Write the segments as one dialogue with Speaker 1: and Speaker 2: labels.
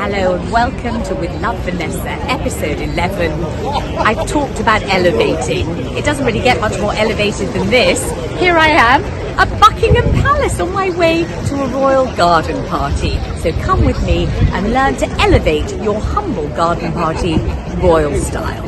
Speaker 1: Hello and welcome to With Love Vanessa, episode 11. I've talked about elevating. It doesn't really get much more elevated than this. Here I am at Buckingham Palace on my way to a royal garden party. So come with me and learn to elevate your humble garden party royal style.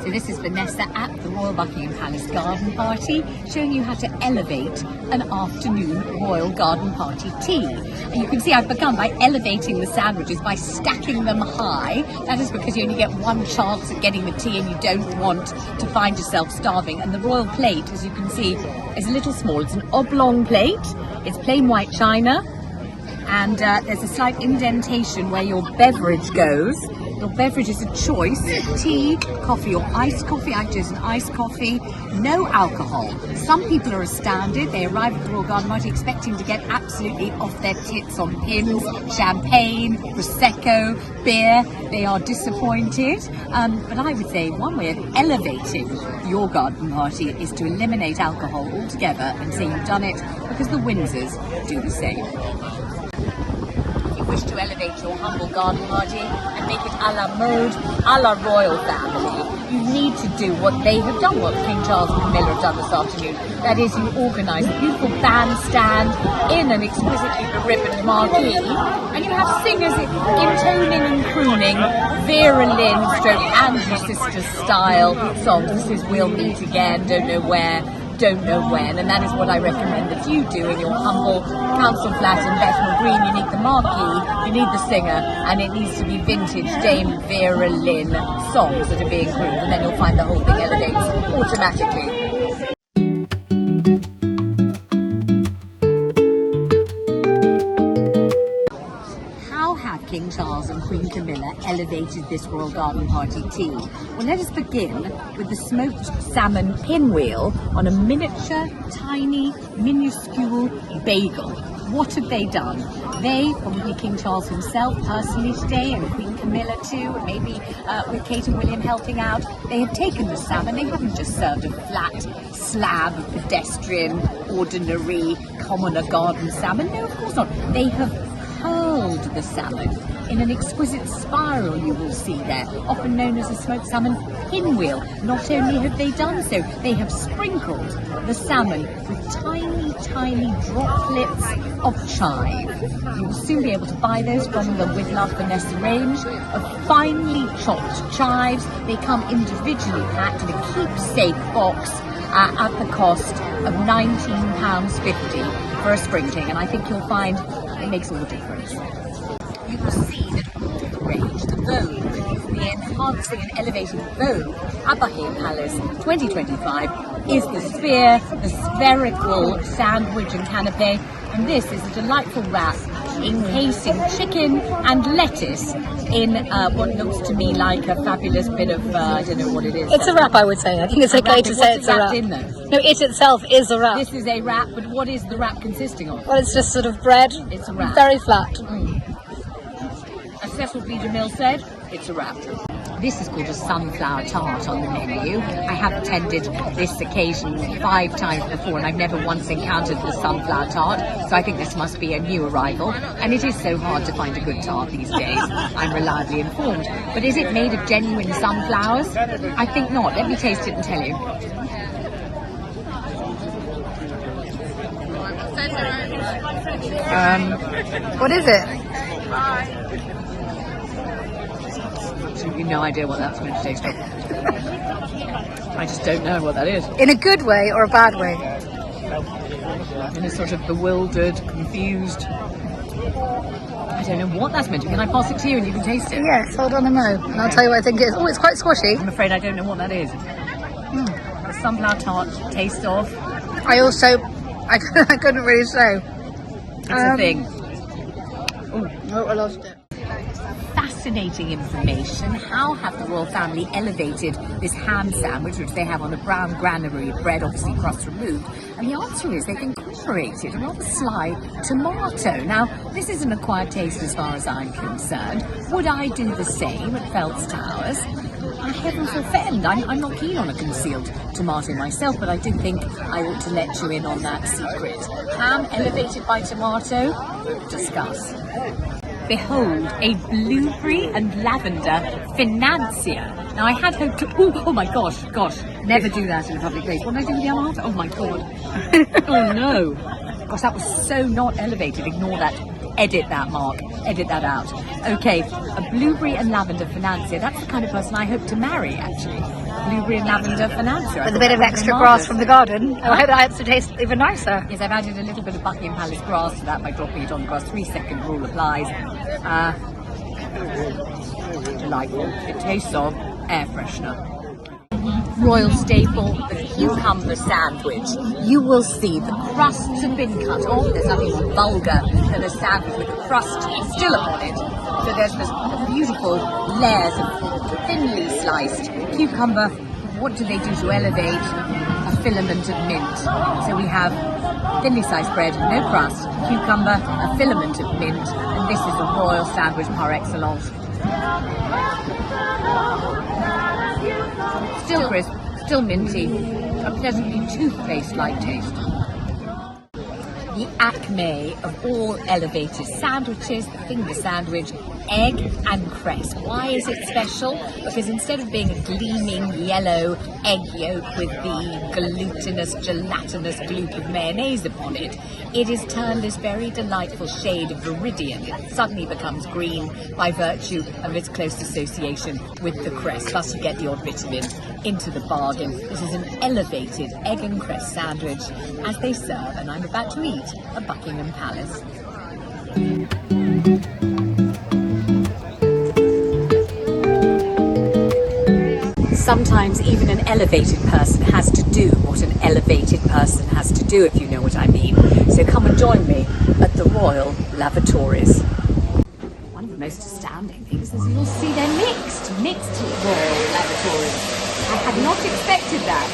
Speaker 1: So this is Vanessa at the Royal Buckingham Palace Garden Party, showing you how to elevate an afternoon royal garden party tea. And you can see I've begun by elevating the sandwiches by stacking them high. That is because you only get one chance at getting the tea and you don't want to find yourself starving. And the royal plate, as you can see, is a little small. It's an oblong plate. It's plain white china. And there's a slight indentation where your beverage goes. Your beverage is a choice: tea, coffee or iced coffee. I've chosen iced coffee. No alcohol. Some people are astounded. They arrive at the Royal Garden Party expecting to get absolutely off their tits on pins, champagne, prosecco, beer. They are disappointed. But I would say one way of elevating your garden party is to eliminate alcohol altogether and say you've done it because the Windsors do the same. Wish to elevate your humble garden party and make it a la mode, a la royal family, you need to do what they have done, what King Charles and Camilla have done this afternoon. That is, you organise a beautiful bandstand in an exquisitely beribboned marquee, and you have singers intoning and crooning Vera Lynn stroke Andrew Sisters style songs. This is We'll Meet Again, Don't Know Where, Don't Know When, and that is what I recommend that you do in your humble council flat in Bethnal Green. You need the marquee, you need the singer, and it needs to be vintage Dame Vera Lynn songs that are being crooned, and then you'll find the whole thing elevates automatically. King Charles and Queen Camilla elevated this royal garden party tea. Well, let us begin with the smoked salmon pinwheel on a miniature, tiny, minuscule bagel. What have they done? They, probably King Charles himself personally today, and Queen Camilla too, and maybe with Kate and William helping out, they have taken the salmon. They haven't just served a flat slab of pedestrian, ordinary, commoner garden salmon. No, of course not. They have curled the salmon in an exquisite spiral, you will see there, often known as a smoked salmon pinwheel. Not only have they done so, they have sprinkled the salmon with tiny, tiny droplets of chive. You will soon be able to buy those from the With Love Vanessa range of finely chopped chives. They come individually packed in a keepsake box at the cost of £19.50 for a sprinkling, and I think you'll find it makes all the difference. You will see that all the range, the vogue, the enhancing and elevating vogue at Buckingham Palace 2025 is the sphere, the spherical sandwich and canapé, and this is a delightful wrap encasing chicken and lettuce in what looks to me like a fabulous bit of, I don't know what it is.
Speaker 2: It's a wrap, I would say. I think it's okay to say it's a wrap.
Speaker 1: In there?
Speaker 2: No, it itself is a wrap.
Speaker 1: This is a wrap, but what is the wrap consisting of?
Speaker 2: Well, it's just sort of bread.
Speaker 1: It's a wrap.
Speaker 2: Very flat.
Speaker 1: As Cecil B. DeMille said, it's a wrap. This is called a Sunflower Tart on the menu. I have attended this occasion 5 times before and I've never once encountered the Sunflower Tart, so I think this must be a new arrival. And it is so hard to find a good tart these days, I'm reliably informed. But is it made of genuine sunflowers? I think not. Let me taste it and tell you.
Speaker 2: What is it?
Speaker 1: Absolutely no idea what that's meant to taste like. I just don't know what that is.
Speaker 2: In a good way or a bad way?
Speaker 1: In a sort of bewildered, confused. I don't know what that's meant to be. Can I pass it to you and you can taste it?
Speaker 2: Yes, hold on a mo, and I'll tell you what I think it is. Oh, it's quite squashy.
Speaker 1: I'm afraid I don't know what that is. The Sunflower Tart taste of.
Speaker 2: I couldn't really say.
Speaker 1: It's a thing.
Speaker 2: Oh, I lost it.
Speaker 1: Fascinating information. How have the royal family elevated this ham sandwich, which they have on a brown granary of bread, obviously crust removed? And the answer is they've incorporated a rather sly tomato. Now, this is an acquired taste as far as I'm concerned. Would I do the same at Felt's Towers? heaven forfend, I'm not keen on a concealed tomato myself, but I did think I ought to let you in on that secret. Ham elevated by tomato? Discuss. Behold, a blueberry and lavender financier. Now I had hoped to, oh my gosh, never do that in a public place. What did I do with the other half? Oh my god. Oh no. Gosh, that was so not elevated. Ignore that. Edit that, Mark. Edit that out. Okay, a blueberry and lavender financier. That's the kind of person I hope to marry, actually. Blueberry and lavender financier.
Speaker 2: With a bit of extra grass from the garden. I hope that helps to taste even nicer.
Speaker 1: Yes, I've added a little bit of Buckingham Palace grass to that by dropping it on the grass. 3-second rule applies. Delightful. It tastes of air freshener. Royal staple, the cucumber sandwich. You will see the crusts have been cut off. There's nothing more vulgar than a sandwich with the crust still upon it. So there's this beautiful layers of thinly sliced cucumber. What do they do to elevate? A filament of mint. So we have thinly sliced bread, no crust, cucumber, a filament of mint, and this is a royal sandwich par excellence. Still crisp, still minty, a pleasantly toothpaste-like taste. The acme of all elevated sandwiches, the finger sandwich, egg and cress. Why is it special? Because instead of being a gleaming yellow egg yolk with the glutinous, gelatinous gloop of mayonnaise upon it, it is turned this very delightful shade of viridian. It suddenly becomes green by virtue of its close association with the cress. Plus you get the odd vitamin into the bargain. This is an elevated egg and cress sandwich as they serve, and I'm about to eat at Buckingham Palace. Sometimes even an elevated person has to do what an elevated person has to do, if you know what I mean. So come and join me at the Royal Lavatories. One of the most astounding things is you'll see they're mixed Royal Lavatories. I had not expected that.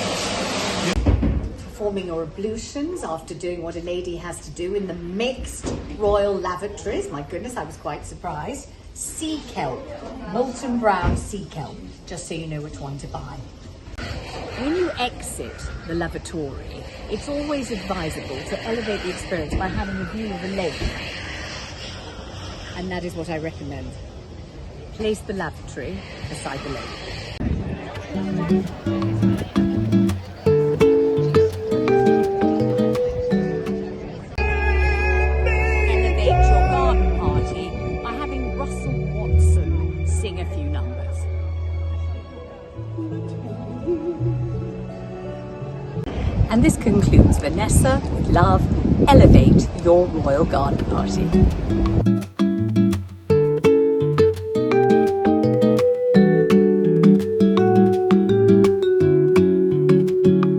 Speaker 1: Performing your ablutions after doing what a lady has to do in the mixed Royal Lavatories. My goodness, I was quite surprised. Sea kelp, molten brown sea kelp, just so you know which one to buy. When you exit the lavatory, it's always advisable to elevate the experience by having a view of the lake. And that is what I recommend. Place the lavatory beside the lake. Sing a few numbers. And this concludes Vanessa with Love, Elevate Your Royal Garden Party.